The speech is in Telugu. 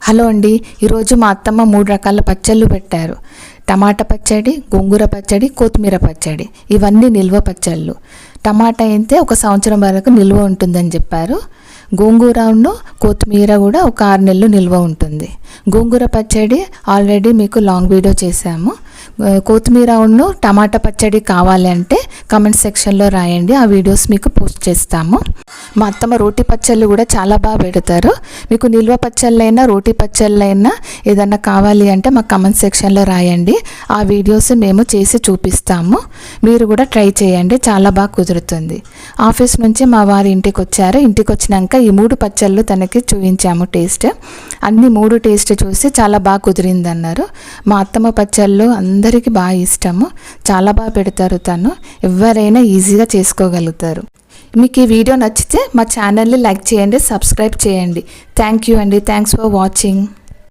హలో అండి, ఈరోజు మా అత్తమ్మ 3 రకాల పచ్చళ్ళు పెట్టారు. టమాటా పచ్చడి, గోంగూర పచ్చడి, కొత్తిమీర పచ్చడి. ఇవన్నీ నిల్వ పచ్చళ్ళు. టమాటా అయితే 1 సంవత్సరం వరకు నిల్వ ఉంటుందని చెప్పారు. గోంగూరను కొత్తిమీర కూడా ఒక 6 నెలలు నిల్వ ఉంటుంది. గోంగూర పచ్చడి ఆల్రెడీ మీకు లాంగ్ వీడియో చేశాము. కొత్తిమీరను టమాటా పచ్చడి కావాలి అంటే కామెంట్ సెక్షన్లో రాయండి, ఆ వీడియోస్ మీకు పోస్ట్ చేస్తాము. మా అత్తమ్మ రోటి పచ్చళ్ళు కూడా చాలా బాగా పెడతారు. మీకు నిల్వ పచ్చళ్ళైనా రోటి పచ్చళ్ళైనా ఏదన్నా కావాలి అంటే మా కామెంట్ సెక్షన్లో రాయండి, ఆ వీడియోస్ మేము చేసి చూపిస్తాము. మీరు కూడా ట్రై చేయండి, చాలా బాగా కుదురుతుంది. ఆఫీస్ నుంచి మా వారి ఇంటికి వచ్చారు. ఇంటికి వచ్చినాక ఈ 3 పచ్చళ్ళు తనకి చూపించాము టేస్ట్. అన్ని 3 టేస్ట్ చూసి చాలా బాగా కుదిరింది అన్నారు. మా అత్తమ్మ పచ్చళ్ళు అందరికీ బాగా ఇష్టము, చాలా బాగా పెడతారు. తను ఎవరైనా ఈజీగా చేసుకోగలుగుతారు. మీకు ఈ వీడియో నచ్చితే మా ఛానల్ని లైక్ చేయండి, సబ్స్క్రైబ్ చేయండి. థ్యాంక్ యూ అండి. Thanks for watching.